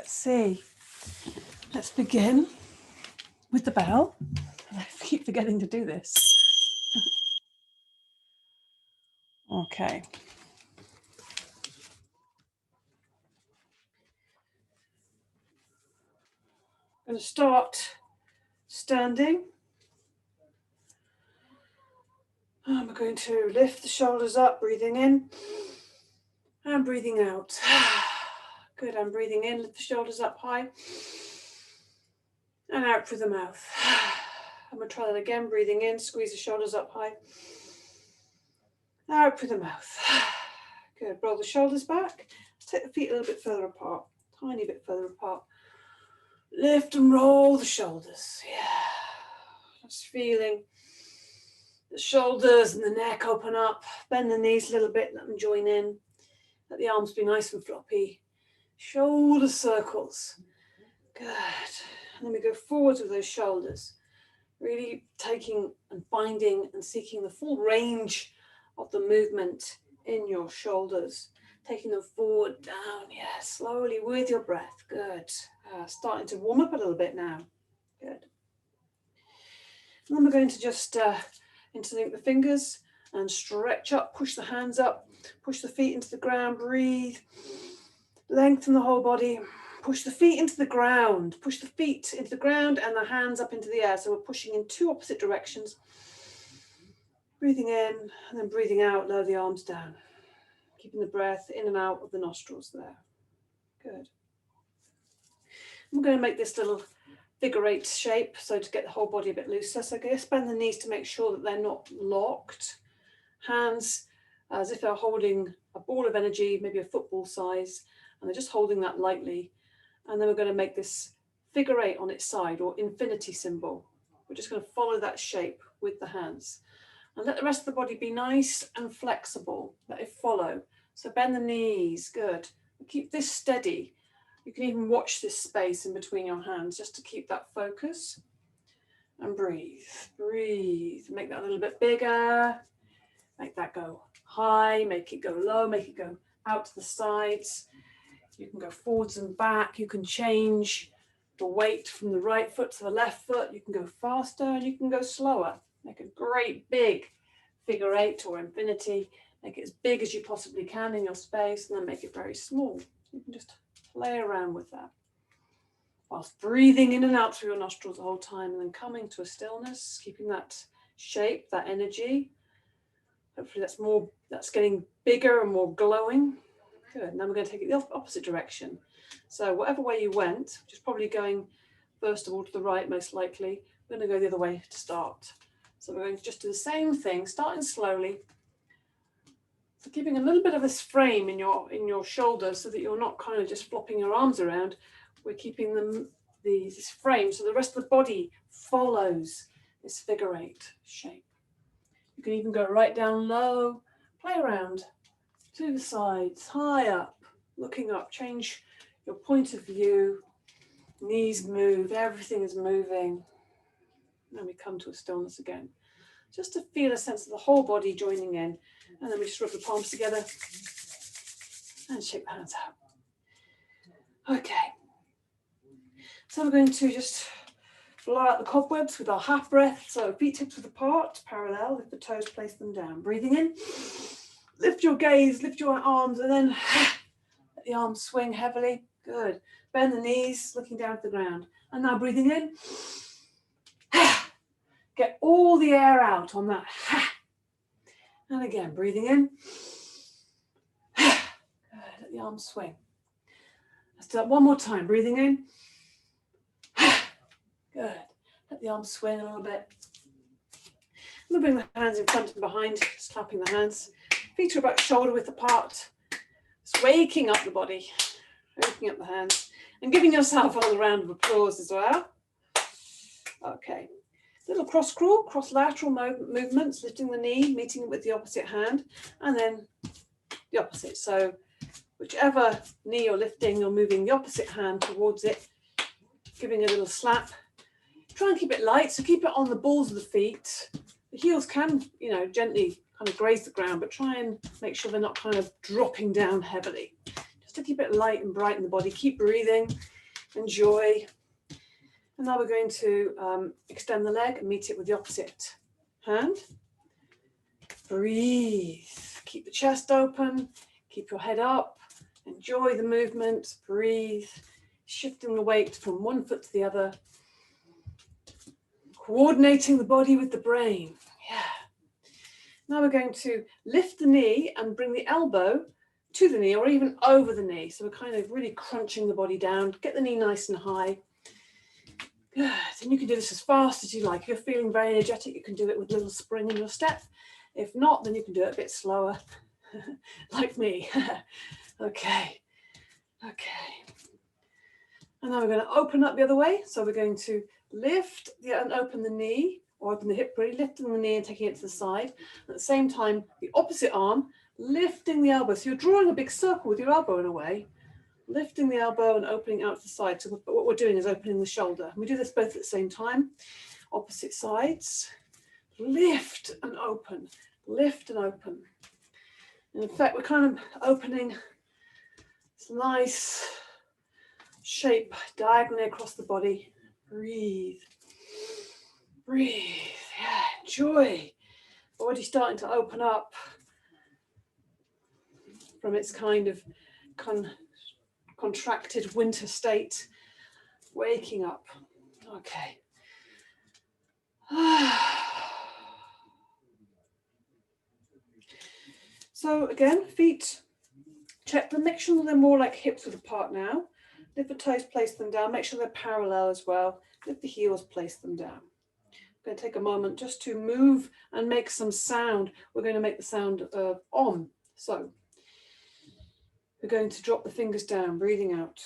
let's see. Let's begin with the bell. I keep forgetting to do this. Okay. I'm going to start standing. I'm going to lift the shoulders up, breathing in and breathing out. Good, I'm breathing in, lift the shoulders up high and out through the mouth. I'm going to try that again, breathing in, squeeze the shoulders up high, out through the mouth. Good, roll the shoulders back, take the feet a little bit further apart, tiny bit further apart. Lift and roll the shoulders, yeah. Just feeling the shoulders and the neck open up, bend the knees a little bit, let them join in. Let the arms be nice and floppy. Shoulder circles. Good. And then we go forwards with those shoulders. Really taking and finding and seeking the full range of the movement in your shoulders. Taking them forward, down, yeah, slowly with your breath. Good. Starting to warm up a little bit now. Good. And then we're going to just interlink the fingers and stretch up, push the hands up, push the feet into the ground, breathe, lengthen the whole body, push the feet into the ground, push the feet into the ground and the hands up into the air. So we're pushing in two opposite directions. Breathing in and then breathing out, lower the arms down. Keeping the breath in and out of the nostrils there. Good. I'm going to make this little figure eight shape, so to get the whole body a bit looser. So just bend the knees to make sure that they're not locked. Hands as if they're holding a ball of energy, maybe a football size, and they're just holding that lightly. And then we're going to make this figure eight on its side, or infinity symbol. We're just going to follow that shape with the hands. And let the rest of the body be nice and flexible. Let it follow. So bend the knees, good. Keep this steady. You can even watch this space in between your hands just to keep that focus. And breathe, breathe. Make that a little bit bigger. Make that go high, make it go low, make it go out to the sides. You can go forwards and back. You can change the weight from the right foot to the left foot. You can go faster and you can go slower. Make a great big figure eight or infinity. Make it as big as you possibly can in your space and then make it very small. You can just play around with that. Whilst breathing in and out through your nostrils the whole time and then coming to a stillness, keeping that shape, that energy. Hopefully that's getting bigger and more glowing. Good. Now we're going to take it the opposite direction. So whatever way you went, which is probably going first of all to the right most likely, we're going to go the other way to start. So we're going to just do the same thing, starting slowly. So keeping a little bit of this frame in your shoulders so that you're not kind of just flopping your arms around. We're keeping this frame so the rest of the body follows this figure eight shape. You can even go right down low, play around to the sides, high up, looking up, change your point of view, knees move, everything is moving. Then we come to a stillness again, just to feel a sense of the whole body joining in. And then we just rub the palms together and shake the hands out. Okay. So we're going to just blow out the cobwebs with our half breath. So feet tips width apart, parallel, lift the toes, place them down. Breathing in, lift your gaze, lift your arms, and then let the arms swing heavily. Good. Bend the knees, looking down at the ground. And now breathing in. Get all the air out on that. And again, breathing in. Good. Let the arms swing. Let's do that one more time. Breathing in. Good. Let the arms swing a little bit. I'm going to bring the hands in front and behind, just clapping the hands. Feet are about shoulder width apart. Just waking up the body, waking up the hands, and giving yourself another round of applause as well. Okay. Little cross crawl, cross lateral movements, lifting the knee, meeting it with the opposite hand, and then the opposite. So whichever knee you're lifting, you're moving the opposite hand towards it, giving a little slap. Try and keep it light, so keep it on the balls of the feet. The heels can, gently kind of graze the ground, but try and make sure they're not kind of dropping down heavily. Just to keep it light and bright in the body. Keep breathing. Enjoy. And now we're going to extend the leg and meet it with the opposite hand. Breathe. Keep the chest open. Keep your head up. Enjoy the movement. Breathe. Shifting the weight from one foot to the other. Coordinating the body with the brain. Yeah. Now we're going to lift the knee and bring the elbow to the knee or even over the knee. So we're kind of really crunching the body down. Get the knee nice and high. Good. And you can do this as fast as you like. If you're feeling very energetic, you can do it with a little spring in your step. If not, then you can do it a bit slower, like me. Okay. And now we're going to open up the other way. So we're going to lift and open the knee, or open the hip, really lifting the knee and taking it to the side. At the same time, the opposite arm, lifting the elbow. So you're drawing a big circle with your elbow in a way. Lifting the elbow and opening out to the side. So what we're doing is opening the shoulder. We do this both at the same time. Opposite sides. Lift and open. Lift and open. And in fact, we're kind of opening this nice shape diagonally across the body. Breathe. Breathe. Yeah, enjoy. Body starting to open up from its kind of contracted winter state, waking up. Okay. So again, feet, check them, make sure they're more like hips width apart now. Lift the toes, place them down, make sure they're parallel as well. Lift the heels, place them down. I'm going to take a moment just to move and make some sound. We're going to make the sound of Om. So we're going to drop the fingers down, breathing out.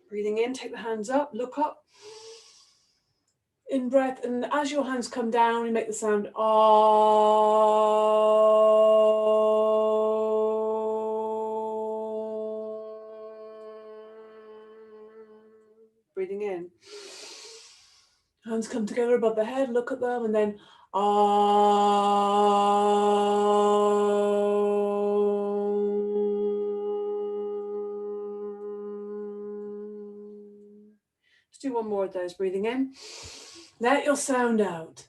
Breathing in, take the hands up, look up. In breath, and as your hands come down, you make the sound breathing in. Hands come together above the head, look at them, and then Let's do one more of those, breathing in. Let your sound out.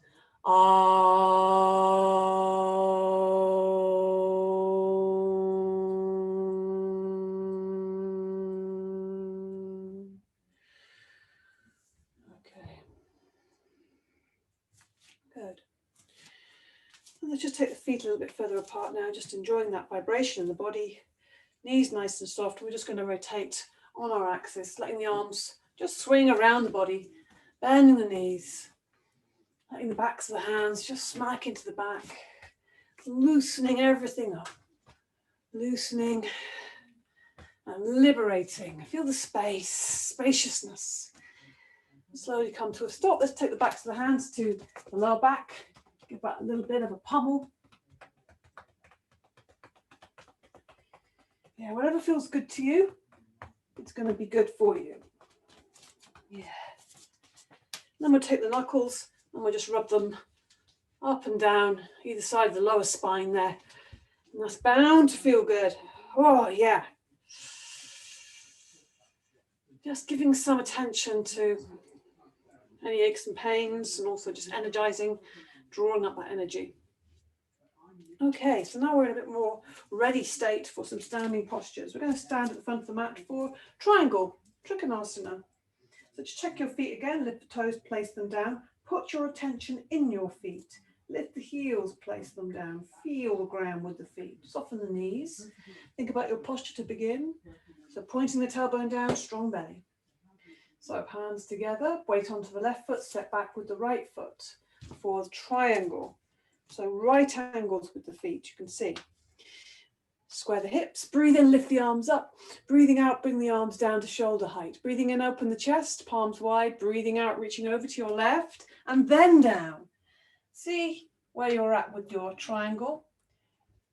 Okay. Good. And let's just take the feet a little bit further apart now, just enjoying that vibration in the body. Knees nice and soft. We're just going to rotate on our axis, letting the arms just swing around the body, bending the knees. Letting the backs of the hands just smack into the back, loosening everything up, loosening and liberating. Feel the space, spaciousness. Slowly come to a stop. Let's take the backs of the hands to the lower back, give that a little bit of a pummel. Yeah, whatever feels good to you, it's going to be good for you. Yeah. Then we'll take the knuckles and we'll just rub them up and down either side of the lower spine there. And that's bound to feel good. Oh, yeah. Just giving some attention to any aches and pains and also just energizing, drawing up that energy. Okay, so now we're in a bit more ready state for some standing postures. We're going to stand at the front of the mat for triangle, Trikonasana. So just check your feet again, lift the toes, place them down. Put your attention in your feet. Lift the heels, place them down. Feel the ground with the feet. Soften the knees. Think about your posture to begin. So pointing the tailbone down, strong belly. So hands together, weight onto the left foot, step back with the right foot for the triangle. So right angles with the feet, you can see. Square the hips, breathe in, lift the arms up. Breathing out, bring the arms down to shoulder height. Breathing in, open the chest, palms wide. Breathing out, reaching over to your left and then down. See where you're at with your triangle,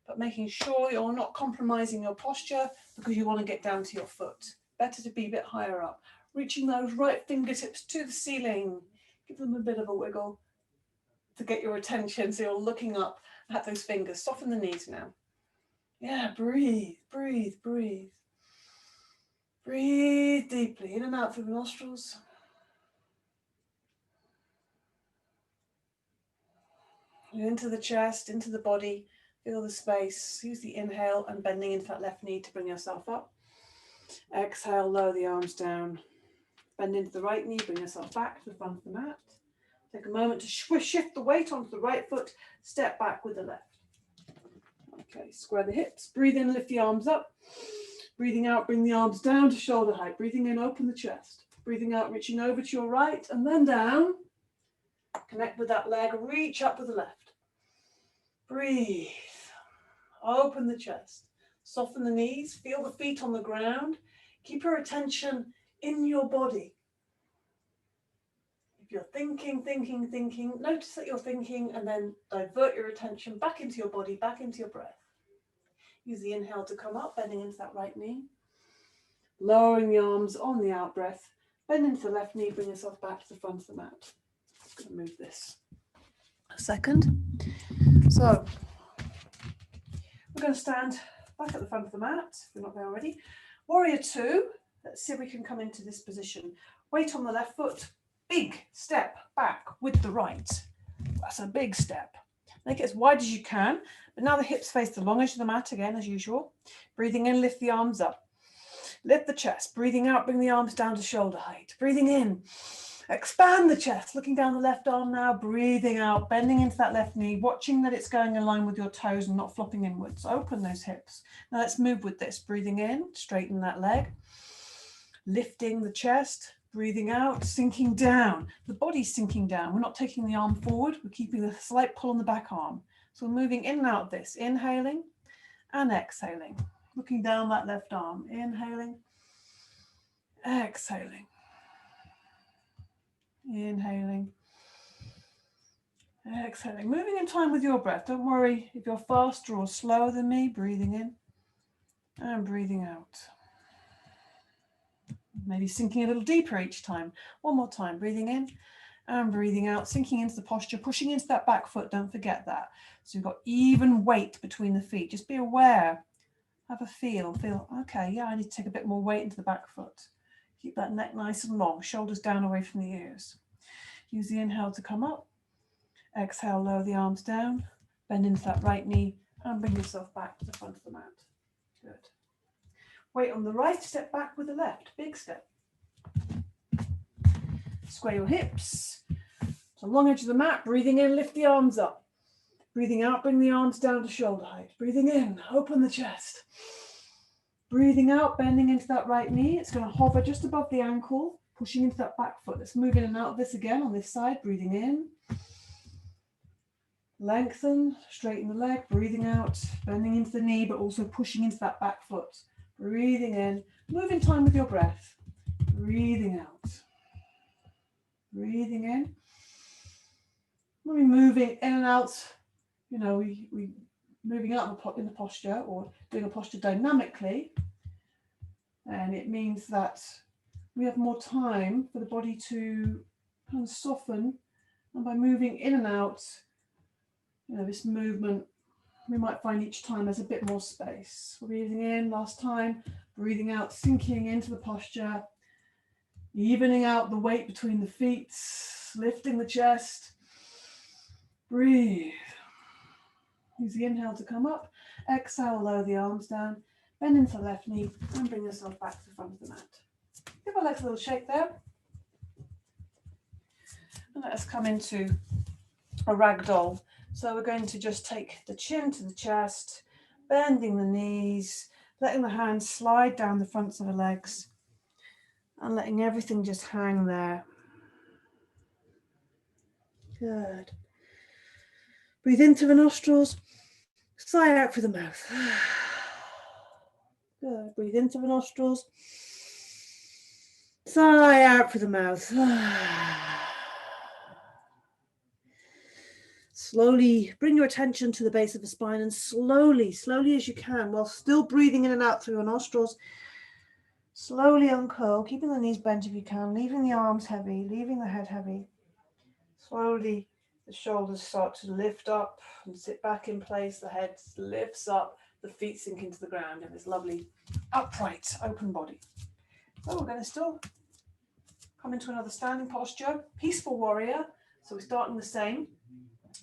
but making sure you're not compromising your posture because you want to get down to your foot. Better to be a bit higher up. Reaching those right fingertips to the ceiling. Give them a bit of a wiggle to get your attention so you're looking up at those fingers. Soften the knees now. Yeah, breathe, breathe, breathe. Breathe Breathe deeply in and out through the nostrils. Into the chest, into the body. Feel the space. Use the inhale and bending into that left knee to bring yourself up. Exhale, lower the arms down. Bend into the right knee, bring yourself back to the front of the mat. Take a moment to shift the weight onto the right foot. Step back with the left. Okay, square the hips. Breathe in, lift the arms up. Breathing out, bring the arms down to shoulder height. Breathing in, open the chest. Breathing out, reaching over to your right and then down. Connect with that leg, reach up with the left. Breathe. Open the chest. Soften the knees, feel the feet on the ground. Keep your attention in your body. If you're thinking, notice that you're thinking and then divert your attention back into your body, back into your breath. Use the inhale to come up, bending into that right knee. Lowering the arms on the out breath. Bend into the left knee, bring yourself back to the front of the mat. I'm going to move this a second. So, we're going to stand back at the front of the mat, if we're not there already. Warrior two, let's see if we can come into this position. Weight on the left foot, big step back with the right. That's a big step. Make it as wide as you can, but now the hips face the long edge of the mat again, as usual. Breathing in, lift the arms up. Lift the chest. Breathing out, bring the arms down to shoulder height. Breathing in, expand the chest, looking down the left arm now, breathing out, bending into that left knee, watching that it's going in line with your toes and not flopping inwards. Open those hips. Now let's move with this. Breathing in, straighten that leg. Lifting the chest, breathing out, sinking down. The body's sinking down. We're not taking the arm forward. We're keeping a slight pull on the back arm. So we're moving in and out of this, inhaling and exhaling. Looking down that left arm, inhaling, exhaling. Inhaling, exhaling, moving in time with your breath. Don't worry if you're faster or slower than me. Breathing in and breathing out. Maybe sinking a little deeper each time. One more time, breathing in and breathing out, sinking into the posture, pushing into that back foot. Don't forget that. So you've got even weight between the feet. Just be aware, have a feel, okay, yeah, I need to take a bit more weight into the back foot. Keep that neck nice and long, shoulders down away from the ears. Use the inhale to come up. Exhale, lower the arms down. Bend into that right knee and bring yourself back to the front of the mat. Good. Weight on the right, step back with the left. Big step. Square your hips. To the long edge of the mat. Breathing in, lift the arms up. Breathing out, bring the arms down to shoulder height. Breathing in, open the chest. Breathing out, bending into that right knee. It's going to hover just above the ankle, pushing into that back foot. Let's move in and out of this again on this side. Breathing in. Lengthen, straighten the leg. Breathing out, bending into the knee, but also pushing into that back foot. Breathing in. Move in time with your breath. Breathing out. Breathing in. When we're moving in and out, you know, we moving out in the posture or doing a posture dynamically, and it means that we have more time for the body to kind of soften, and by moving in and out, you know, this movement, we might find each time there's a bit more space. Breathing in last time, breathing out, sinking into the posture, evening out the weight between the feet, lifting the chest. Breathe. Use the inhale to come up. Exhale, lower the arms down. Bend into the left knee and bring yourself back to the front of the mat. Give our legs a little shake there. And let us come into a ragdoll. So we're going to just take the chin to the chest, bending the knees, letting the hands slide down the fronts of the legs, and letting everything just hang there. Good. Breathe into the nostrils, sigh out through the mouth. Good. Breathe into the nostrils, sigh out through the mouth. Slowly bring your attention to the base of the spine and slowly as you can, while still breathing in and out through your nostrils, slowly uncurl, keeping the knees bent if you can, leaving the arms heavy, leaving the head heavy. Slowly the shoulders start to lift up and sit back in place, the head lifts up, the feet sink into the ground in this lovely upright open body. So we're going to still come into another standing posture, peaceful warrior. So we're starting the same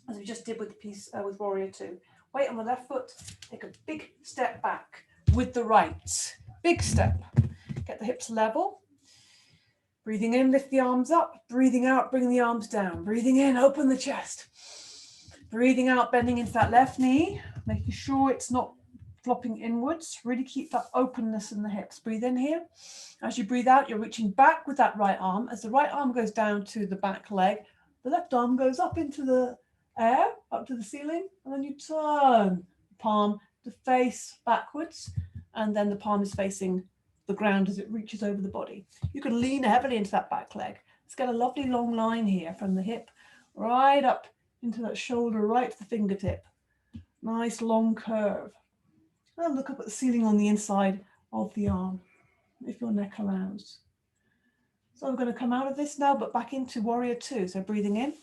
as we just did with with warrior 2. Weight on the left foot, take a big step back with the right. Big step. Get the hips level. Breathing in, lift the arms up. Breathing out, bring the arms down. Breathing in, open the chest. Breathing out, bending into that left knee, making sure it's not flopping inwards. Really keep that openness in the hips. Breathe in here. As you breathe out, you're reaching back with that right arm. As the right arm goes down to the back leg, the left arm goes up into the air, up to the ceiling, and then you turn the palm to face backwards, and then the palm is facing the ground as it reaches over the body. You can lean heavily into that back leg. Let's get a lovely long line here from the hip right up into that shoulder, right to the fingertip. Nice long curve. And look up at the ceiling on the inside of the arm, if your neck allows. So I'm going to come out of this now, but back into warrior 2. So breathing in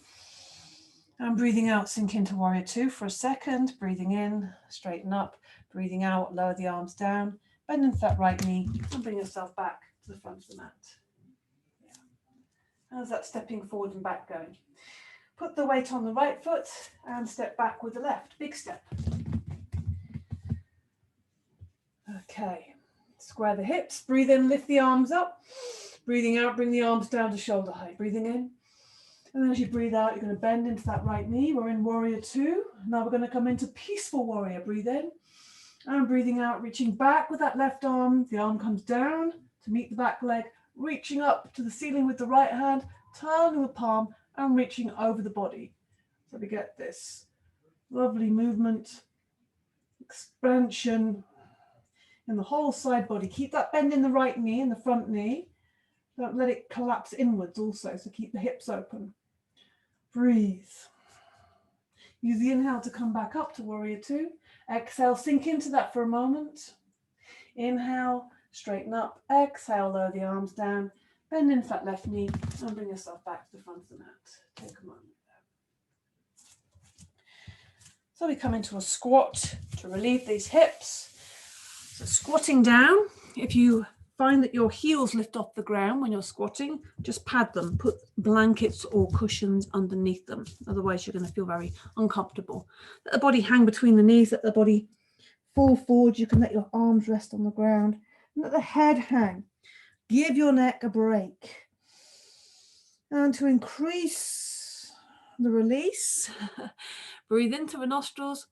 and breathing out, sink into warrior 2 for a second. Breathing in, straighten up. Breathing out, lower the arms down. Bend into that right knee and bring yourself back to the front of the mat. Yeah. How's that stepping forward and back going? Put the weight on the right foot and step back with the left. Big step. Okay. Square the hips. Breathe in, lift the arms up. Breathing out, bring the arms down to shoulder height. Breathing in. And then as you breathe out, you're going to bend into that right knee. We're in warrior 2. Now we're going to come into peaceful warrior. Breathe in. And breathing out, reaching back with that left arm. The arm comes down to meet the back leg. Reaching up to the ceiling with the right hand. Turning the palm and reaching over the body. So we get this lovely movement, expansion in the whole side body. Keep that bend in the right knee, in the front knee. Don't let it collapse inwards also, so keep the hips open. Breathe. Use the inhale to come back up to warrior 2. Exhale, sink into that for a moment. Inhale, straighten up. Exhale, lower the arms down. Bend into that left knee and bring yourself back to the front of the mat. Take a moment there. So we come into a squat to relieve these hips. So squatting down, if you find that your heels lift off the ground when you're squatting, just pad them, put blankets or cushions underneath them. Otherwise you're going to feel very uncomfortable. Let the body hang between the knees, let the body fall forward. You can let your arms rest on the ground. And let the head hang. Give your neck a break. And to increase the release, breathe in through the nostrils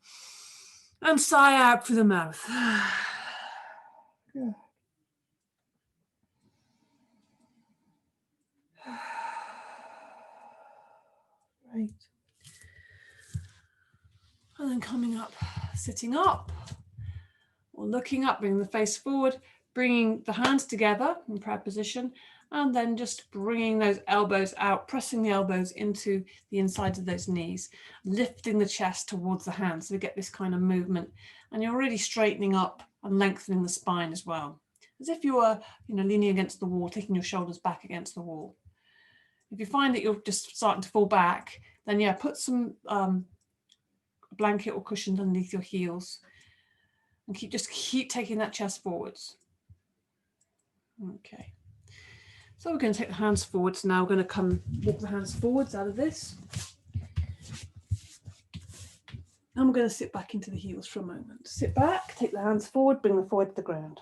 and sigh out through the mouth. Good. Right. And then coming up, sitting up, or looking up, bringing the face forward, bringing the hands together in prayer position, and then just bringing those elbows out, pressing the elbows into the insides of those knees, lifting the chest towards the hands. So we get this kind of movement, and you're really straightening up and lengthening the spine as well, as if you were, leaning against the wall, taking your shoulders back against the wall. If you find that you're just starting to fall back, then yeah, put some blanket or cushions underneath your heels, and keep taking that chest forwards. Okay. So we're going to take the hands forwards now. We're going to walk the hands forwards out of this. And we're going to sit back into the heels for a moment. Sit back, take the hands forward, bring them forward to the ground.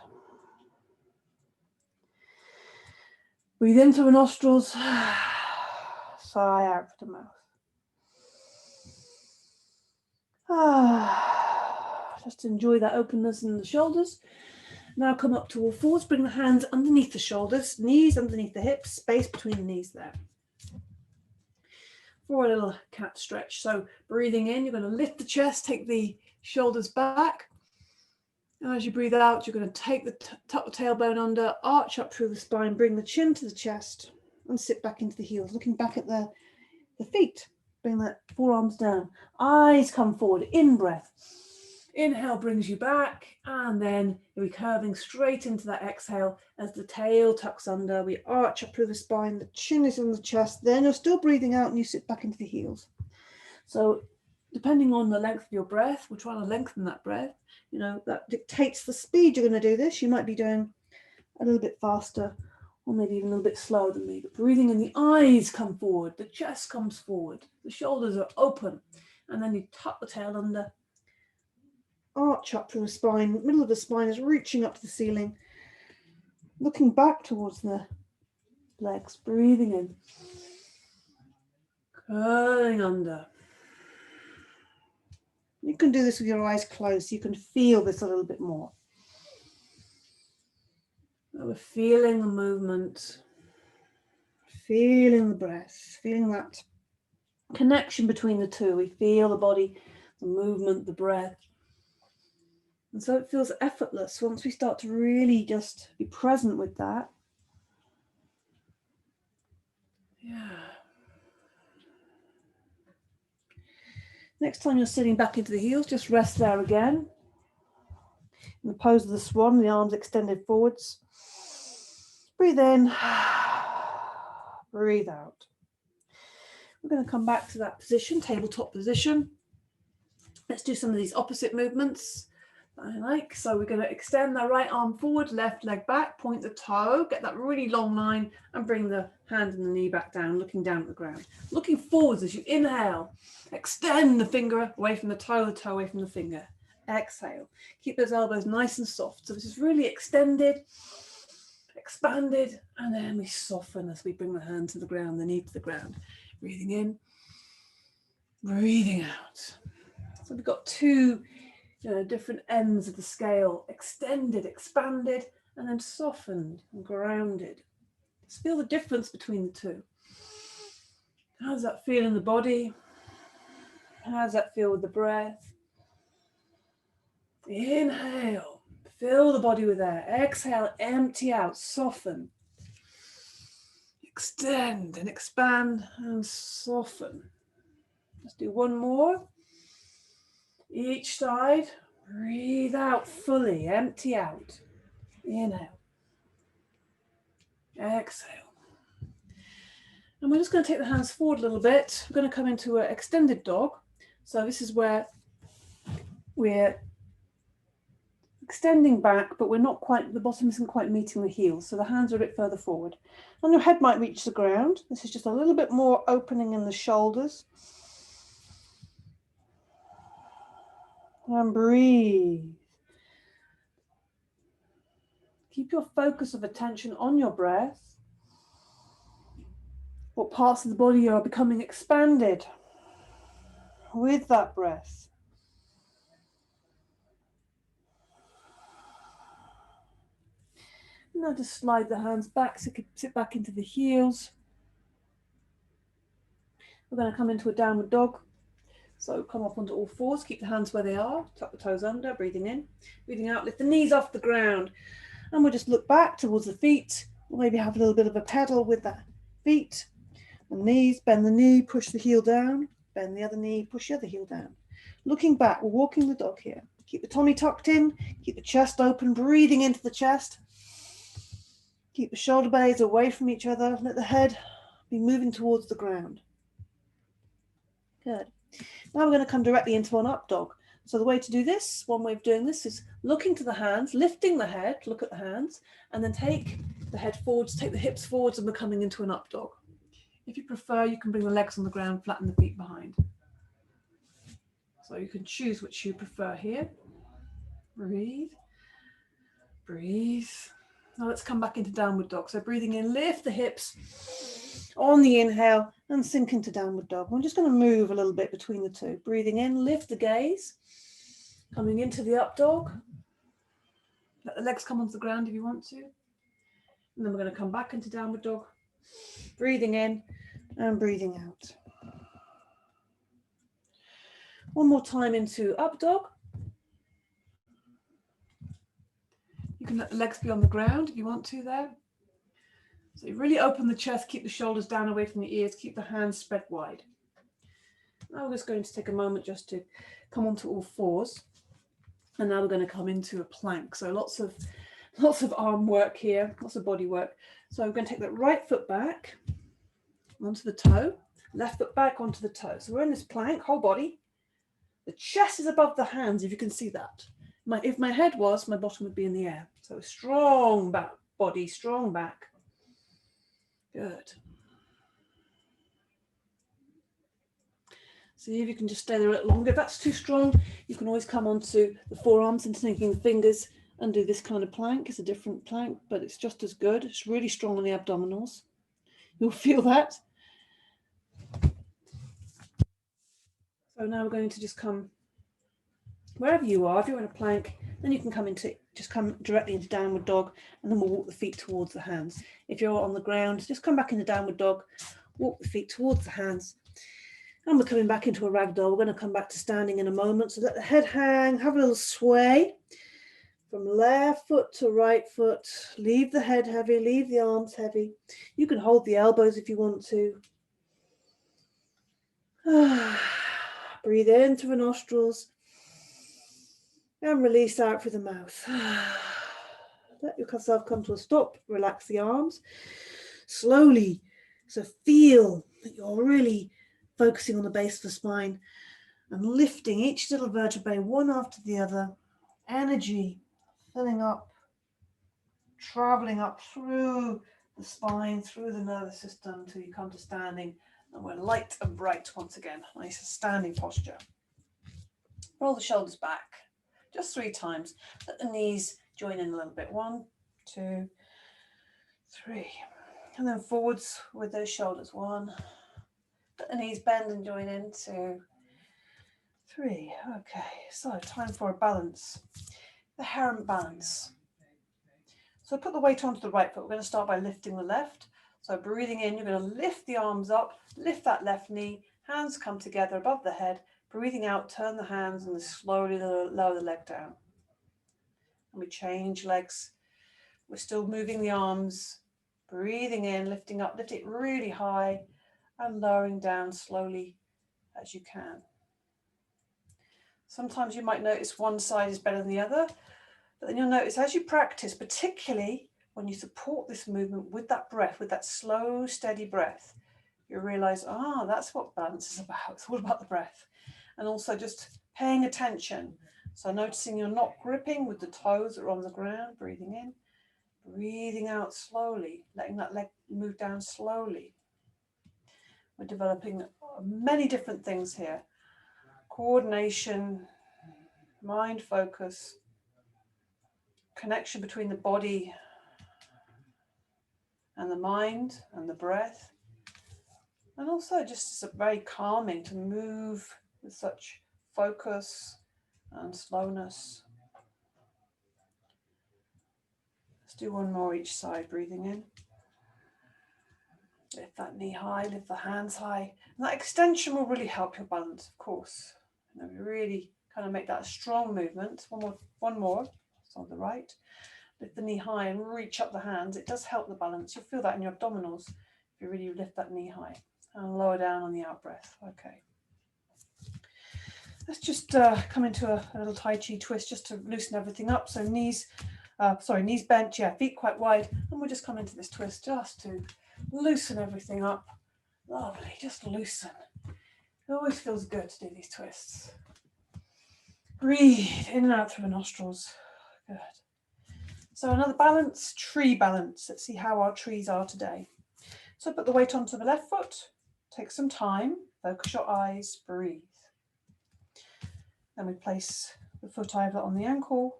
Breathe in through the nostrils, sigh out through the mouth. Just enjoy that openness in the shoulders. Now come up to all fours, bring the hands underneath the shoulders, knees underneath the hips, space between the knees there. For a little cat stretch. So breathing in, you're going to lift the chest, take the shoulders back. And as you breathe out, you're going to take tuck the tailbone under, arch up through the spine, bring the chin to the chest, and sit back into the heels, looking back at the feet. Bring the forearms down. Eyes come forward, in breath. Inhale brings you back, and then we're curving straight into that exhale as the tail tucks under. We arch up through the spine, the chin is in the chest, then you're still breathing out and you sit back into the heels. So depending on the length of your breath, we're trying to lengthen that breath. That dictates the speed you're going to do this. You might be doing a little bit faster or maybe even a little bit slower than me, but breathing in, the eyes come forward, the chest comes forward, the shoulders are open, and then you tuck the tail under, arch up from the spine, the middle of the spine is reaching up to the ceiling, looking back towards the legs, breathing in, curling under. You can do this with your eyes closed, you can feel this a little bit more. We're feeling the movement, feeling the breath, feeling that connection between the two. We feel the body, the movement, the breath. And so it feels effortless once we start to really just be present with that. Yeah. Next time you're sitting back into the heels, just rest there again. In the pose of the swan, the arms extended forwards. Breathe in, breathe out. We're going to come back to that position, tabletop position. Let's do some of these opposite movements that I like. So we're going to extend the right arm forward, left leg back, point the toe, get that really long line, and bring the hand and the knee back down, looking down at the ground. Looking forwards as you inhale, extend the finger away from the toe away from the finger. Exhale. Keep those elbows nice and soft. So this is really extended, expanded, and then we soften as we bring the hand to the ground, the knee to the ground. Breathing in, breathing out. So we've got two different ends of the scale, extended, expanded, and then softened and grounded. Just feel the difference between the two. How does that feel in the body? How does that feel with the breath? Inhale, fill the body with air. Exhale, empty out, soften. Extend and expand and soften. Let's do one more. Each side, breathe out fully, empty out. Inhale. Exhale. And we're just going to take the hands forward a little bit. We're going to come into an extended dog. So this is where we're extending back, but we're not quite, the bottom isn't quite meeting the heels. So the hands are a bit further forward. And your head might reach the ground. This is just a little bit more opening in the shoulders. And breathe. Keep your focus of attention on your breath. What parts of the body are becoming expanded with that breath. Now just slide the hands back so you can sit back into the heels. We're going to come into a downward dog. So come up onto all fours, keep the hands where they are, tuck the toes under, breathing in, breathing out, lift the knees off the ground. And we'll just look back towards the feet. We'll maybe have a little bit of a pedal with the feet. The knees, bend the knee, push the heel down, bend the other knee, push the other heel down. Looking back, we're walking the dog here. Keep the tummy tucked in, keep the chest open, breathing into the chest. Keep the shoulder blades away from each other. Let the head be moving towards the ground. Good. Now we're going to come directly into an up dog. So the way to do this, one way of doing this is looking to the hands, lifting the head, look at the hands, and then take the head forwards, take the hips forwards, and we're coming into an up dog. If you prefer, you can bring the legs on the ground, flatten the feet behind. So you can choose which you prefer here. Breathe. Breathe. Now let's come back into downward dog. So breathing in, lift the hips on the inhale and sink into downward dog. I'm just going to move a little bit between the two. Breathing in, lift the gaze. Coming into the up dog. Let the legs come onto the ground if you want to. And then we're going to come back into downward dog. Breathing in and breathing out. One more time into up dog. You can let the legs be on the ground if you want to there. So you really open the chest, keep the shoulders down away from the ears, keep the hands spread wide. Now we're just going to take a moment just to come onto all fours. And now we're going to come into a plank. So lots of arm work here, lots of body work. So we're going to take that right foot back onto the toe, left foot back onto the toe. So we're in this plank, whole body. The chest is above the hands, if you can see that. If my head was, my bottom would be in the air. So strong back, body, strong back. Good. See if you can just stay there a little longer. If that's too strong, you can always come onto the forearms and taking the fingers and do this kind of plank. It's a different plank, but it's just as good. It's really strong on the abdominals. You'll feel that. So now we're going to just come wherever you are. If you're in a plank, then you can come directly into downward dog, and then we'll walk the feet towards the hands. If you're on the ground, just come back into downward dog, walk the feet towards the hands. And we're coming back into a ragdoll. We're going to come back to standing in a moment. So let the head hang, have a little sway from left foot to right foot. Leave the head heavy, leave the arms heavy. You can hold the elbows if you want to. Breathe in through the nostrils and release out through the mouth. Let yourself come to a stop. Relax the arms slowly. So feel that you're really focusing on the base of the spine and lifting each little vertebrae one after the other. Energy filling up, traveling up through the spine, through the nervous system until you come to standing, and we're light and bright once again. Nice standing posture. Roll the shoulders back just 3 times. Let the knees join in a little bit. 1, 2, 3. And then forwards with those shoulders. 1. Let the knees bend and join in. 2, 3. Okay, so time for a balance. The heron balance. So put the weight onto the right foot. We're going to start by lifting the left. So breathing in, you're going to lift the arms up, lift that left knee, hands come together above the head. Breathing out, turn the hands and slowly lower the leg down. And we change legs. We're still moving the arms. Breathing in, lifting up, lift it really high and lowering down slowly as you can. Sometimes you might notice one side is better than the other, but then you'll notice as you practice, particularly when you support this movement with that breath, with that slow, steady breath, you realize, that's what balance is about. It's all about the breath. And also just paying attention. So noticing you're not gripping with the toes that are on the ground, breathing in, breathing out slowly, letting that leg move down slowly. We're developing many different things here. Coordination, mind focus, connection between the body and the mind and the breath. And also just very calming to move with such focus and slowness. Let's do one more each side, breathing in. Lift that knee high, lift the hands high. And that extension will really help your balance, of course. And we really kind of make that a strong movement. One more. So on the right. Lift the knee high and reach up the hands. It does help the balance. You'll feel that in your abdominals if you really lift that knee high. And lower down on the out breath. Okay. Let's just come into a little Tai Chi twist just to loosen everything up. So knees bent, feet quite wide. And we'll just come into this twist just to loosen everything up. Lovely, just loosen. It always feels good to do these twists. Breathe in and out through the nostrils. Good. So another balance, tree balance. Let's see how our trees are today. So put the weight onto the left foot. Take some time, focus your eyes, breathe. Then we place the foot either on the ankle,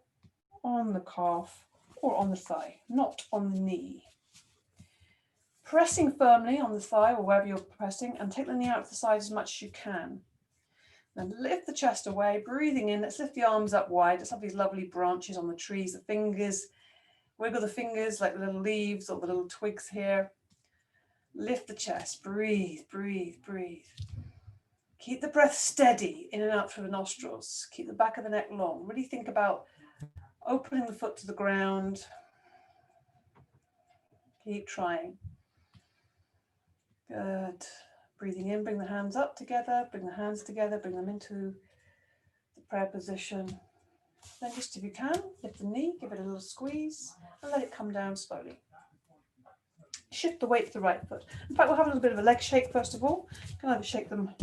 on the calf, or on the thigh, not on the knee. Pressing firmly on the thigh or wherever you're pressing, and take the knee out to the side as much as you can. Then lift the chest away, breathing in. Let's lift the arms up wide. Let's have these lovely branches on the trees, the fingers. Wiggle the fingers like the little leaves or the little twigs here. Lift the chest, breathe, breathe, breathe. Keep the breath steady in and out through the nostrils. Keep the back of the neck long. Really think about opening the foot to the ground. Keep trying. Good. Breathing in, bring the hands up together, bring the hands together, bring them into the prayer position. Then just if you can, lift the knee, give it a little squeeze, and let it come down slowly. Shift the weight to the right foot. In fact, we'll have a little bit of a leg shake first of all. You can either shake them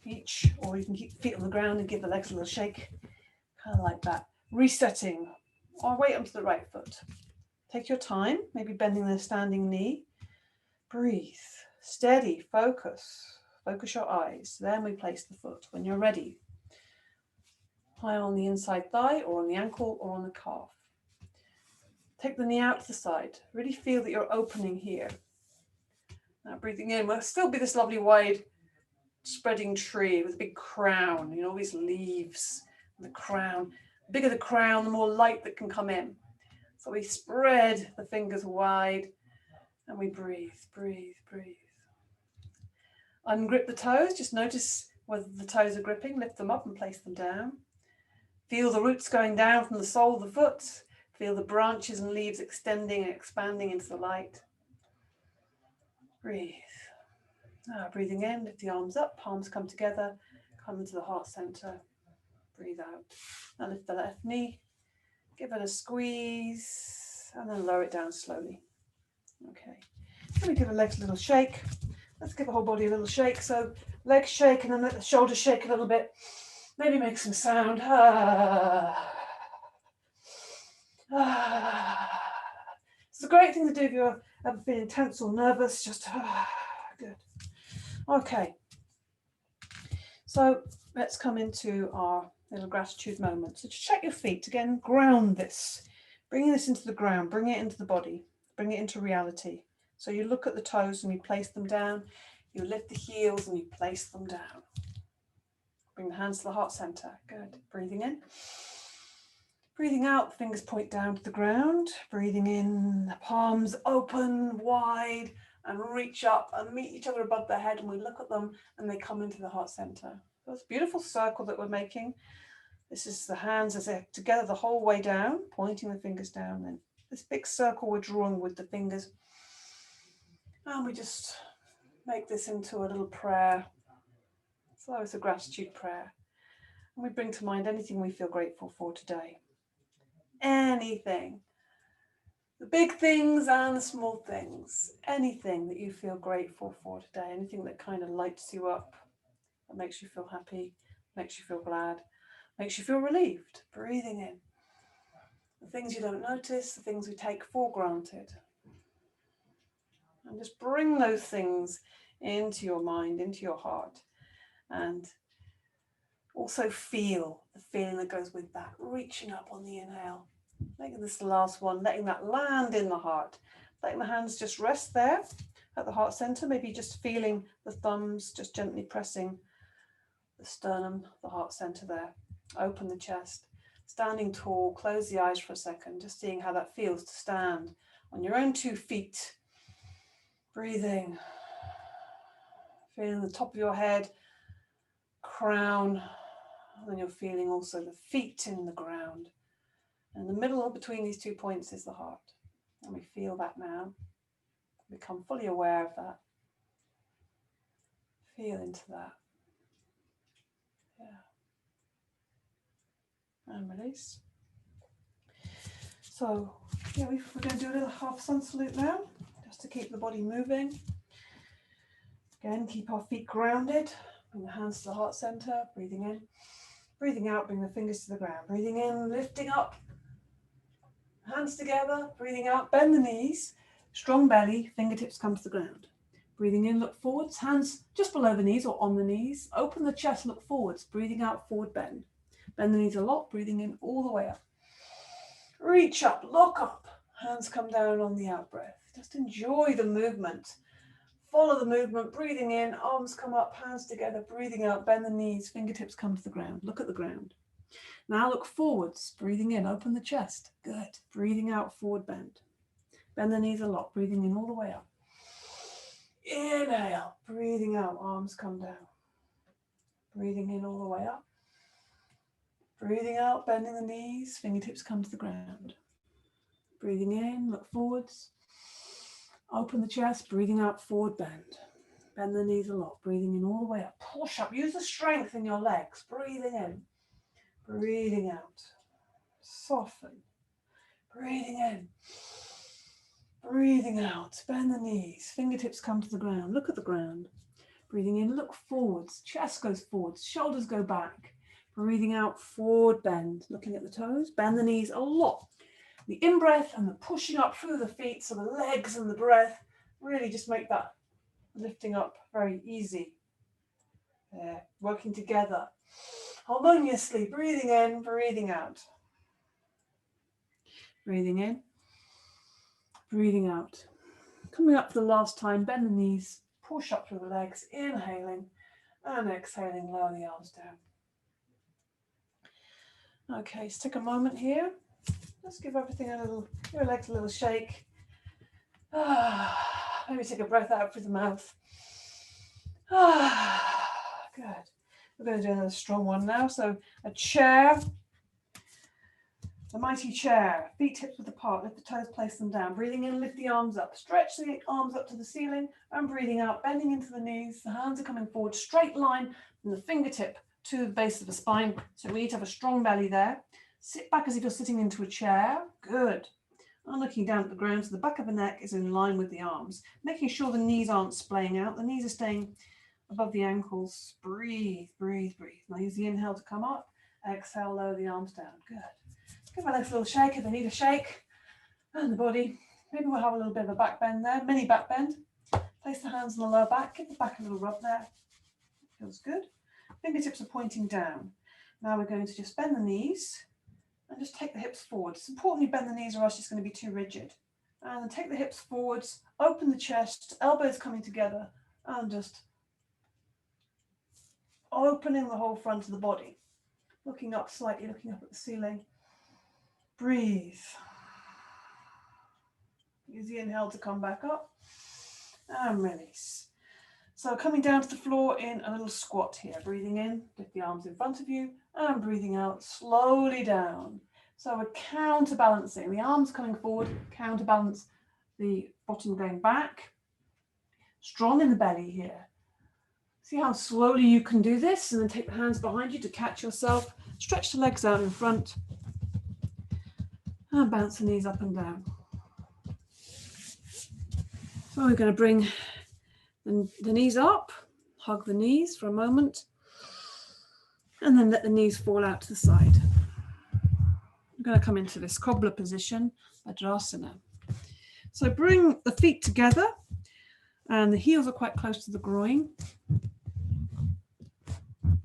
each, or you can keep the feet on the ground and give the legs a little shake. Kind of like that. Resetting our weight onto the right foot. Take your time, maybe bending the standing knee. Breathe. Steady. Focus. Focus your eyes. Then we place the foot. When you're ready, high on the inside thigh or on the ankle or on the calf. Take the knee out to the side. Really feel that you're opening here. Now breathing in, will still be this lovely wide spreading tree with a big crown, you know, all these leaves and the crown. The bigger the crown, the more light that can come in. So we spread the fingers wide and we breathe, breathe, breathe. Ungrip the toes, just notice whether the toes are gripping, lift them up and place them down. Feel the roots going down from the sole of the foot. Feel the branches and leaves extending and expanding into the light. Breathe. Now breathing in, lift the arms up, palms come together, come into the heart center. Breathe out. Now lift the left knee, give it a squeeze, and then lower it down slowly. Okay. Let me give the legs a little shake. Let's give the whole body a little shake. So legs shake and then let the shoulders shake a little bit. Maybe make some sound. It's a great thing to do if you're ever feeling tense or nervous. Just good. Okay. So let's come into our little gratitude moment. So just check your feet. Again, ground this. Bringing this into the ground. Bring it into the body. Bring it into reality. So you look at the toes and you place them down. You lift the heels and you place them down. Bring the hands to the heart center. Good. Breathing in. Breathing out, the fingers point down to the ground. Breathing in, the palms open wide and reach up and meet each other above the head, and we look at them and they come into the heart center. So it's a beautiful circle that we're making. This is the hands as they're together the whole way down, pointing the fingers down. Then this big circle we're drawing with the fingers. And we just make this into a little prayer. So it's a gratitude prayer. And we bring to mind anything we feel grateful for today. Anything. The big things and the small things. Anything that you feel grateful for today. Anything that kind of lights you up, that makes you feel happy, makes you feel glad, makes you feel relieved. Breathing in. The things you don't notice, the things we take for granted. And just bring those things into your mind, into your heart. And also feel the feeling that goes with that. Reaching up on the inhale. Making this the last one. Letting that land in the heart. Letting the hands just rest there at the heart center. Maybe just feeling the thumbs just gently pressing the sternum, the heart center there. Open the chest. Standing tall. Close the eyes for a second. Just seeing how that feels to stand on your own 2 feet. Breathing, feeling the top of your head, crown, and then you're feeling also the feet in the ground. And in the middle between these 2 points is the heart. And we feel that now. Become fully aware of that. Feel into that. Yeah. And release. So, yeah, we're going to do a little half sun salute now, just to keep the body moving. Again, keep our feet grounded. Bring the hands to the heart center. Breathing in. Breathing out, bring the fingers to the ground. Breathing in, lifting up. Hands together. Breathing out, bend the knees. Strong belly, fingertips come to the ground. Breathing in, look forwards. Hands just below the knees or on the knees. Open the chest, look forwards. Breathing out, forward bend. Bend the knees a lot. Breathing in all the way up. Reach up, look up. Hands come down on the out breath. Just enjoy the movement. Follow the movement, breathing in, arms come up, hands together, breathing out, bend the knees, fingertips come to the ground. Look at the ground. Now look forwards, breathing in, open the chest. Good. Breathing out, forward bend. Bend the knees a lot, breathing in all the way up. Inhale, breathing out, arms come down. Breathing in all the way up. Breathing out, bending the knees, fingertips come to the ground. Breathing in, look forwards. Open the chest, breathing out, forward bend. Bend the knees a lot, breathing in all the way up. Push up, use the strength in your legs. Breathing in, breathing out. Soften. Breathing in, breathing out. Bend the knees, fingertips come to the ground. Look at the ground. Breathing in, look forwards. Chest goes forwards, shoulders go back. Breathing out, forward bend. Looking at the toes, bend the knees a lot. The in-breath and the pushing up through the feet, so the legs and the breath Really just make that lifting up very easy. There, working together, harmoniously, breathing in, breathing out. Breathing in, breathing out. Coming up for the last time, bend the knees, push up through the legs, inhaling and exhaling, lower the arms down. Okay, let's take a moment here. Just give everything a little, your legs a little shake. Maybe take a breath out through the mouth. Good. We're going to do another strong one now. So a chair, the mighty chair, feet hips width apart, lift the toes, place them down. Breathing in, lift the arms up, stretch the arms up to the ceiling, and breathing out, bending into the knees. The hands are coming forward, straight line from the fingertip to the base of the spine. So we need to have a strong belly there. Sit back as if you're sitting into a chair. Good. And looking down at the ground, so the back of the neck is in line with the arms, making sure the knees aren't splaying out. The knees are staying above the ankles. Breathe, breathe, breathe. Now use the inhale to come up. Exhale, lower the arms down. Good. Give my legs a little shake if they need a shake. And the body. Maybe we'll have a little bit of a back bend there. Mini back bend. Place the hands on the lower back. Give the back a little rub there. Feels good. Fingertips are pointing down. Now we're going to just bend the knees and just take the hips forward. It's important you bend the knees or else it's going to be too rigid. And then take the hips forwards, open the chest, elbows coming together, and just opening the whole front of the body. Looking up slightly, looking up at the ceiling. Breathe. Use the inhale to come back up and release. So coming down to the floor in a little squat here. Breathing in, lift the arms in front of you, and breathing out slowly down. So we're counterbalancing. The arms coming forward, counterbalance the bottom going back. Strong in the belly here. See how slowly you can do this, and then take the hands behind you to catch yourself. Stretch the legs out in front. And bounce the knees up and down. So we're going to bring the knees up, hug the knees for a moment, and then let the knees fall out to the side. I'm going to come into this cobbler position, Vajrasana. So bring the feet together, and the heels are quite close to the groin. And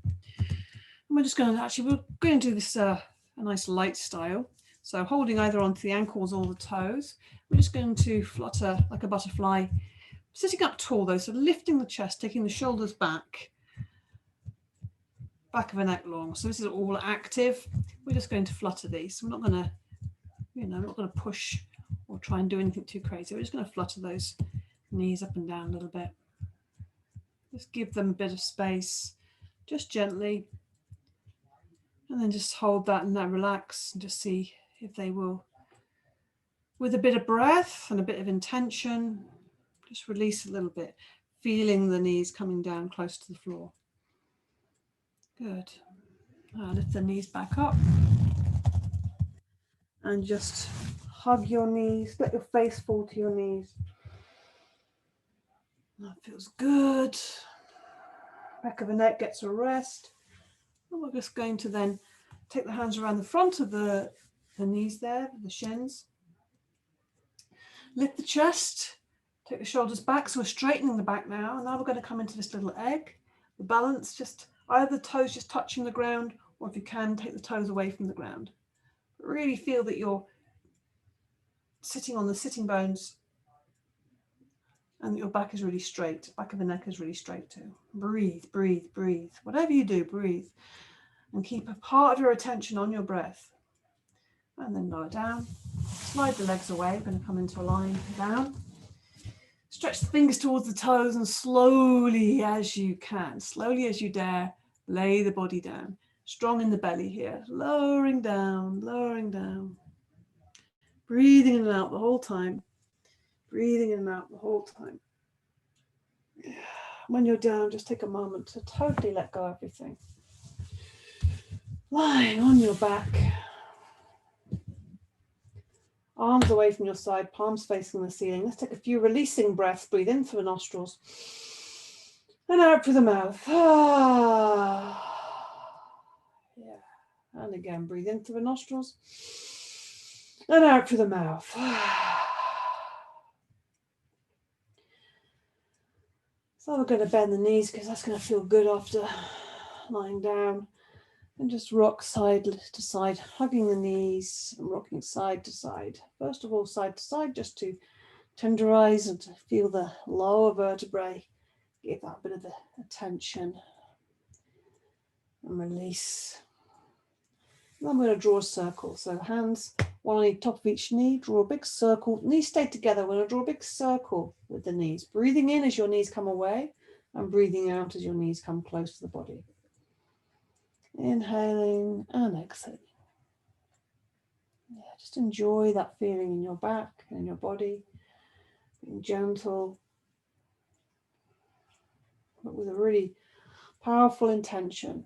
we're just going to do this a nice light style. So holding either onto the ankles or the toes, we're just going to flutter like a butterfly, sitting up tall though, so lifting the chest, taking the shoulders back of the neck long. So this is all active. We're just going to flutter these. We're not going to, we're not going to push or try and do anything too crazy. We're just going to flutter those knees up and down a little bit. Just give them a bit of space, just gently. And then just hold that and then relax and just see if they will, with a bit of breath and a bit of intention, just release a little bit, feeling the knees coming down close to the floor. Good. Lift the knees back up and just hug your knees, let your face fall to your knees. That feels good. Back of the neck gets a rest. And we're just going to then take the hands around the front of the knees there, the shins. Lift the chest, take the shoulders back. So we're straightening the back now. And now we're going to come into this little egg. The balance, just either the toes just touching the ground, or if you can, take the toes away from the ground. But really feel that you're sitting on the sitting bones and that your back is really straight. Back of the neck is really straight too. Breathe, breathe, breathe. Whatever you do, breathe. And keep a part of your attention on your breath. And then lower down. Slide the legs away. We're going to come into a line down. Stretch the fingers towards the toes and slowly as you can, slowly as you dare, lay the body down. Strong in the belly here. Lowering down, lowering down. Breathing in and out the whole time. Breathing in and out the whole time. When you're down, just take a moment to totally let go of everything. Lying on your back. Arms away from your side, palms facing the ceiling. Let's take a few releasing breaths. Breathe in through the nostrils and out through the mouth. Yeah. And again, breathe in through the nostrils and out through the mouth. So we're going to bend the knees because that's going to feel good after lying down. And just rock side to side, hugging the knees and rocking side to side. First of all, side to side, just to tenderize and to feel the lower vertebrae. Give that a bit of attention and release. And I'm going to draw a circle. So hands, one on the top of each knee, draw a big circle. Knees stay together. We're going to draw a big circle with the knees. Breathing in as your knees come away and breathing out as your knees come close to the body. Inhaling and exhaling. Yeah, just enjoy that feeling in your back and in your body. Being gentle, but with a really powerful intention.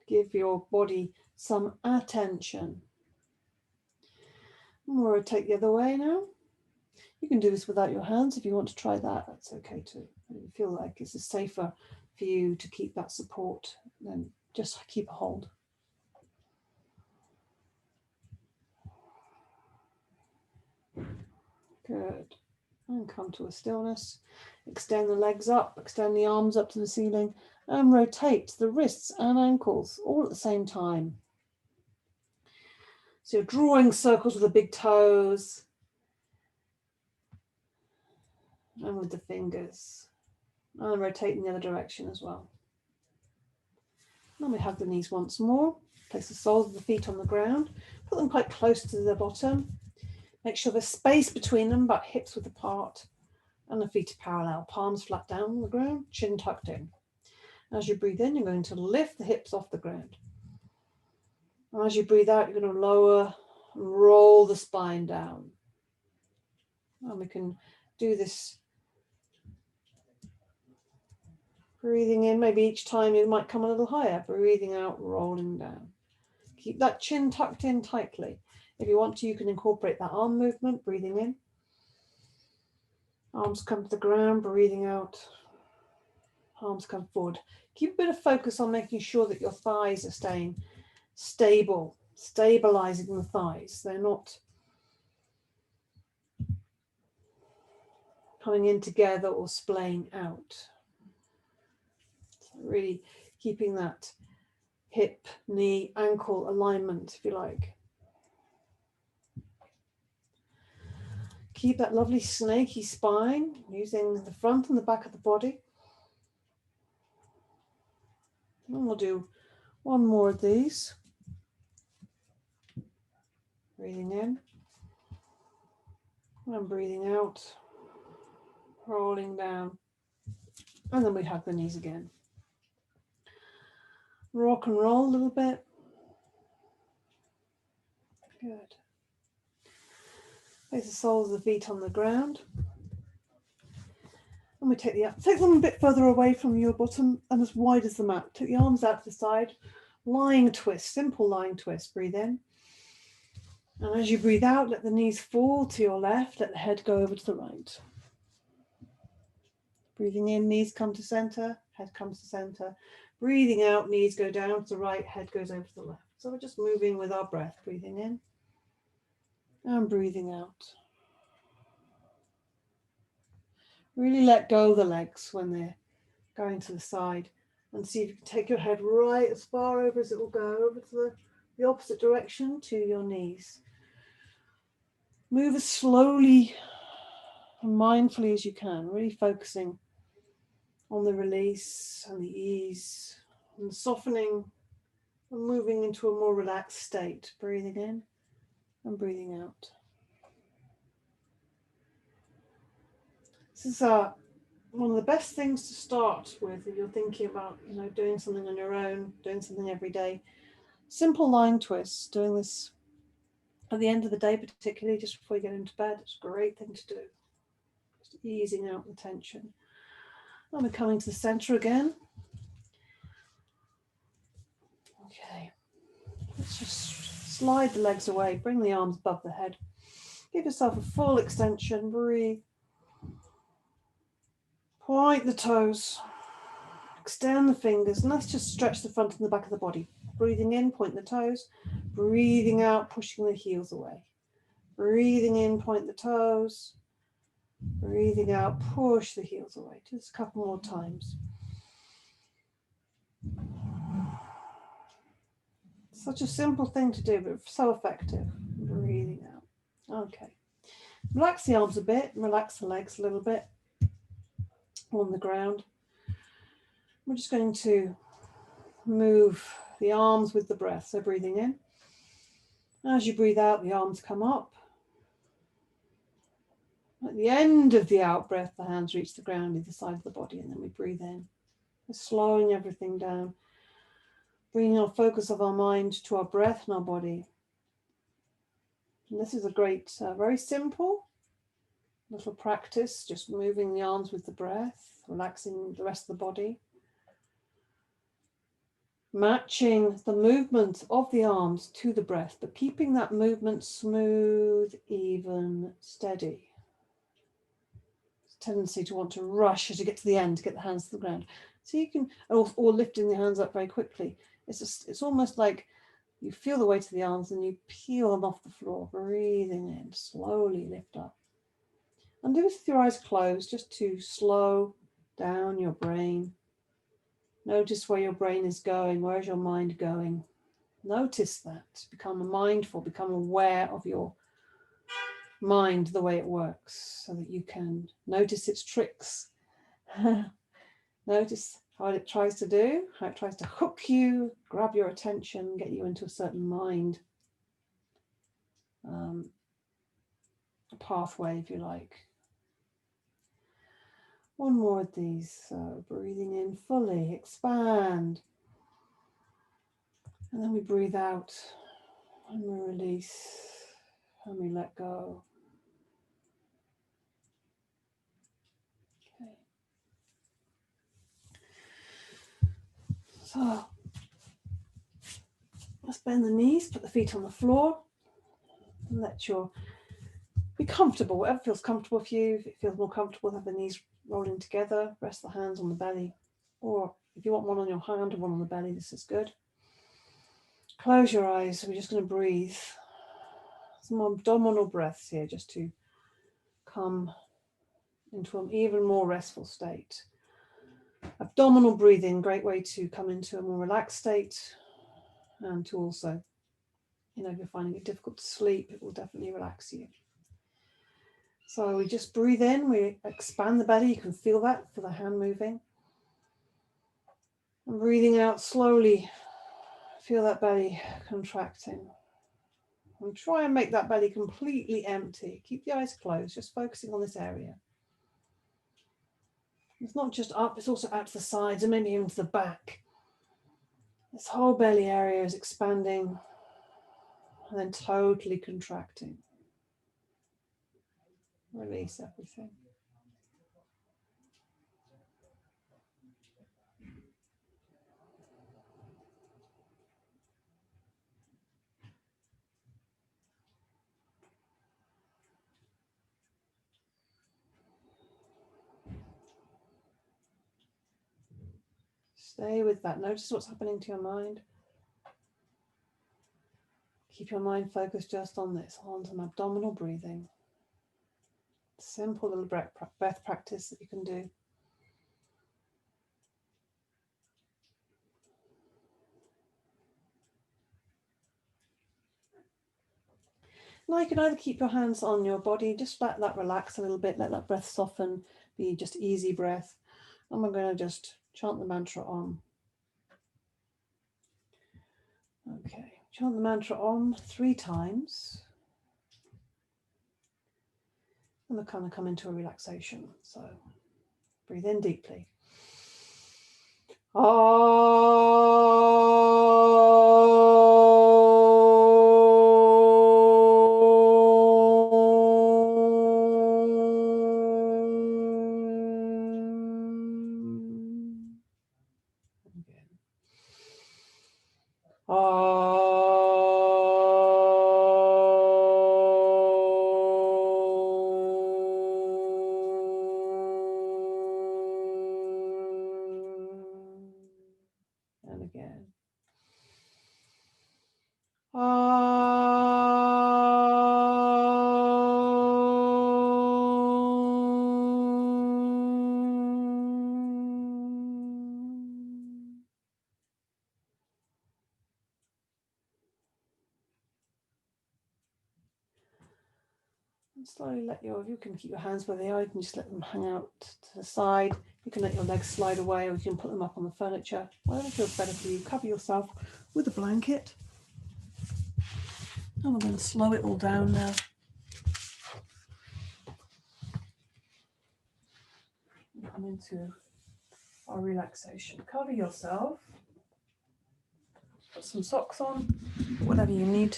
Give your body some attention. And we'll rotate the other way now. You can do this without your hands. If you want to try that, that's okay too. If you feel like it's safer for you to keep that support, then just keep a hold. Good. And come to a stillness. Extend the legs up, extend the arms up to the ceiling, and rotate the wrists and ankles all at the same time. So you're drawing circles with the big toes and with the fingers, and rotating the other direction as well. Then we hug the knees once more. Place the soles of the feet on the ground. Put them quite close to the bottom. Make sure there's space between them, but hips width apart. And the feet are parallel. Palms flat down on the ground, chin tucked in. As you breathe in, you're going to lift the hips off the ground. And as you breathe out, you're going to lower and roll the spine down. And we can do this. Breathing in, maybe each time you might come a little higher. Breathing out, rolling down. Keep that chin tucked in tightly. If you want to, you can incorporate that arm movement, breathing in. Arms come to the ground, breathing out. Arms come forward. Keep a bit of focus on making sure that your thighs are staying stable, stabilizing the thighs. They're not coming in together or splaying out. So really keeping that hip, knee, ankle alignment, if you like. Keep that lovely snaky spine, using the front and the back of the body. And we'll do one more of these. Breathing in and breathing out, rolling down. And then we hug the knees again. Rock and roll a little bit. Good. Place the soles of the feet on the ground. And we take them a bit further away from your bottom and as wide as the mat. Take the arms out to the side. Lying twist, simple lying twist. Breathe in. And as you breathe out, let the knees fall to your left. Let the head go over to the right. Breathing in, knees come to center, head comes to center. Breathing out, knees go down to the right, head goes over to the left. So we're just moving with our breath. Breathing in and breathing out. Really let go of the legs when they're going to the side, and see if you can take your head right as far over as it will go, over to the opposite direction to your knees. Move as slowly and mindfully as you can, really focusing on the release and the ease and softening and moving into a more relaxed state. Breathing in and breathing out. This is one of the best things to start with if you're thinking about, doing something on your own, doing something every day. Simple lying twists, doing this at the end of the day, particularly just before you get into bed. It's a great thing to do. Just easing out the tension. And we're coming to the center again. Okay. Let's just slide the legs away, bring the arms above the head. Give yourself a full extension, breathe. Point the toes, extend the fingers, and let's just stretch the front and the back of the body. Breathing in, point the toes. Breathing out, pushing the heels away. Breathing in, point the toes. Breathing out, push the heels away. Just a couple more times. Such a simple thing to do, but so effective. Breathing out. Okay. Relax the arms a bit, relax the legs a little bit on the ground. We're just going to move the arms with the breath. So breathing in. As you breathe out, the arms come up. At the end of the out breath, the hands reach the ground either side of the body, and then we breathe in. We're slowing everything down, bringing our focus of our mind to our breath and our body. And this is a great, very simple little practice, just moving the arms with the breath, relaxing the rest of the body. Matching the movement of the arms to the breath, but keeping that movement smooth, even, steady. Tendency to want to rush as you get to the end to get the hands to the ground. So you can, or lifting the hands up very quickly. It's almost like you feel the weight of the arms and you peel them off the floor, breathing in, slowly lift up. And do this with your eyes closed, just to slow down your brain. Notice where your brain is going, where's your mind going. Notice that, become mindful, become aware of your mind, the way it works, so that you can notice its tricks. Notice how it tries to do, how it tries to hook you, grab your attention, get you into a certain mind pathway, if you like. One more of these. So breathing in fully, expand. And then we breathe out and we release and we let go. Okay. So let's bend the knees, put the feet on the floor, and let your be comfortable, whatever feels comfortable for you. If it feels more comfortable, have the knees rolling together, rest the hands on the belly, or if you want one on your hand and one on the belly, this is good. Close your eyes. We're just going to breathe some abdominal breaths here, just to come into an even more restful state. Abdominal breathing, great way to come into a more relaxed state, and to also, if you're finding it difficult to sleep, it will definitely relax you. So we just breathe in, we expand the belly, you can feel that, feel the hand moving. And breathing out slowly, feel that belly contracting. And try and make that belly completely empty. Keep the eyes closed, just focusing on this area. It's not just up, it's also out to the sides and maybe even to the back. This whole belly area is expanding and then totally contracting. Release everything. Stay with that. Notice what's happening to your mind. Keep your mind focused just on this, on some abdominal breathing. Simple little breath practice that you can do. Now you can either keep your hands on your body, just let that relax a little bit, let that breath soften, be just easy breath. And we're going to just chant the mantra Om. Okay, chant the mantra Om 3 times. And we'll kind of come into a relaxation. So breathe in deeply. And again. And slowly let if you can keep your hands where they are, you can just let them hang out to the side. You can let your legs slide away, or you can put them up on the furniture. Whatever feels better for you. Cover yourself with a blanket. And we're going to slow it all down now. Come into our relaxation. Cover yourself. Put some socks on, whatever you need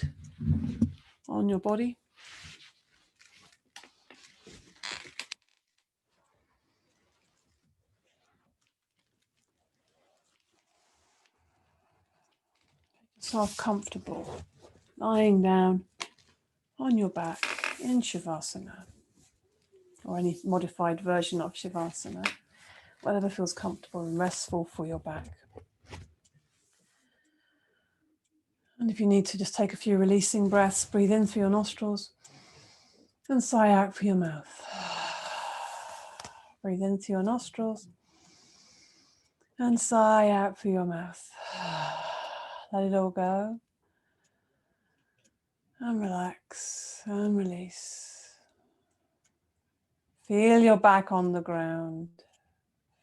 on your body. Make yourself comfortable, lying down on your back in Shavasana, or any modified version of Shavasana, whatever feels comfortable and restful for your back. And if you need to, just take a few releasing breaths, breathe in through your nostrils and sigh out through your mouth. Breathe in through your nostrils and sigh out through your mouth. Let it all go. And relax and release. Feel your back on the ground.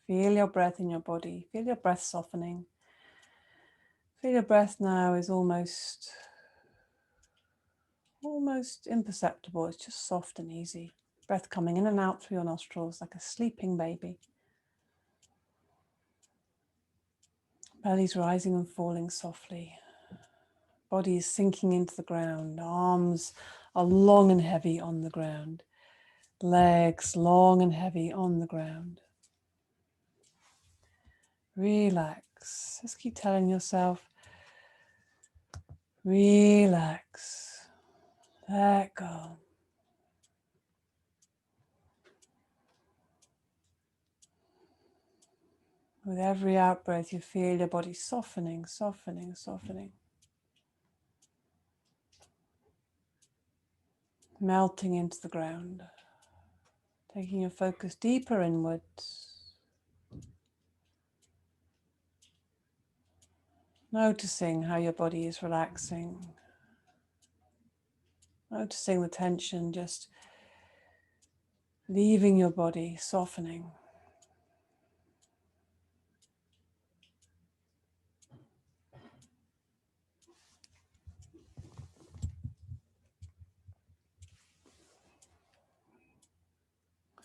Feel your breath in your body. Feel your breath softening. Feel your breath now is almost imperceptible. It's just soft and easy. Breath coming in and out through your nostrils like a sleeping baby. Belly's rising and falling softly. Body is sinking into the ground. Arms are long and heavy on the ground. Legs long and heavy on the ground. Relax. Just keep telling yourself, relax. Let go. With every out breath, you feel your body softening, softening, softening. Melting into the ground. Taking your focus deeper inwards. Noticing how your body is relaxing. Noticing the tension just leaving your body, softening.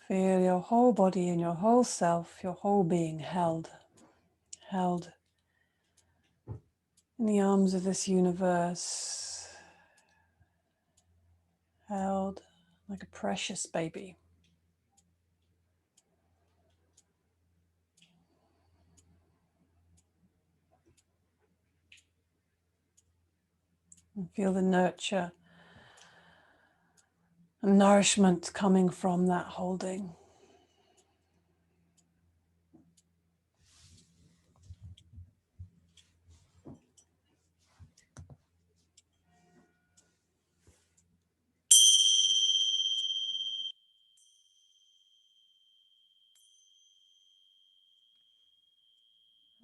Feel your whole body and your whole self, your whole being held in the arms of this universe, held like a precious baby. And feel the nurture and nourishment coming from that holding.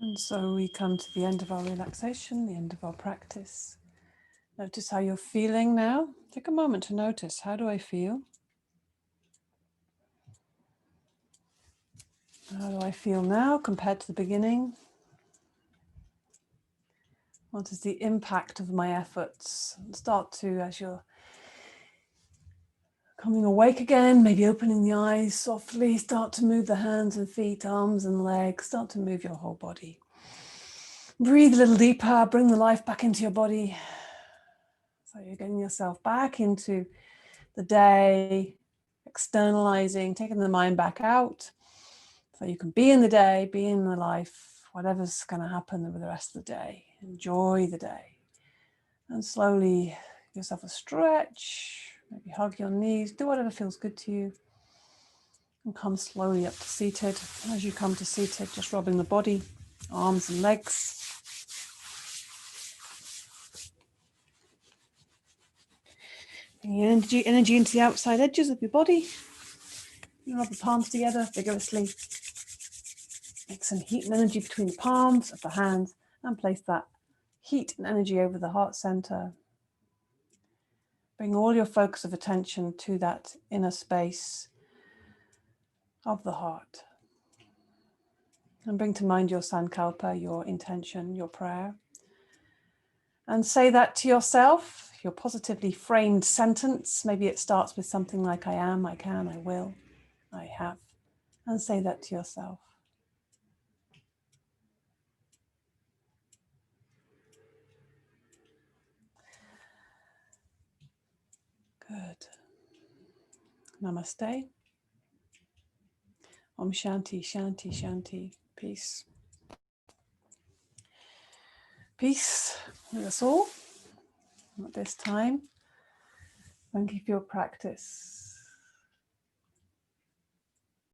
And so we come to the end of our relaxation, the end of our practice. Notice how you're feeling now. Take a moment to notice, how do I feel? How do I feel now compared to the beginning? What is the impact of my efforts? Start to, as you're coming awake again, maybe opening the eyes softly, start to move the hands and feet, arms and legs, start to move your whole body. Breathe a little deeper, bring the life back into your body. So you're getting yourself back into the day, externalizing, taking the mind back out. So you can be in the day, be in the life, whatever's going to happen with the rest of the day. Enjoy the day. And slowly give yourself a stretch, maybe hug your knees, do whatever feels good to you. And come slowly up to seated. As you come to seated, just rubbing the body, arms and legs. Bring energy into the outside edges of your body. You rub the palms together vigorously. Make some heat and energy between the palms of the hands and place that heat and energy over the heart center. Bring all your focus of attention to that inner space of the heart. And bring to mind your sankalpa, your intention, your prayer. And say that to yourself, your positively framed sentence. Maybe it starts with something like I am, I can, I will, I have. And say that to yourself. Good. Namaste. Om Shanti, Shanti, Shanti. Peace. Peace with us all at this time. Thank you for your practice.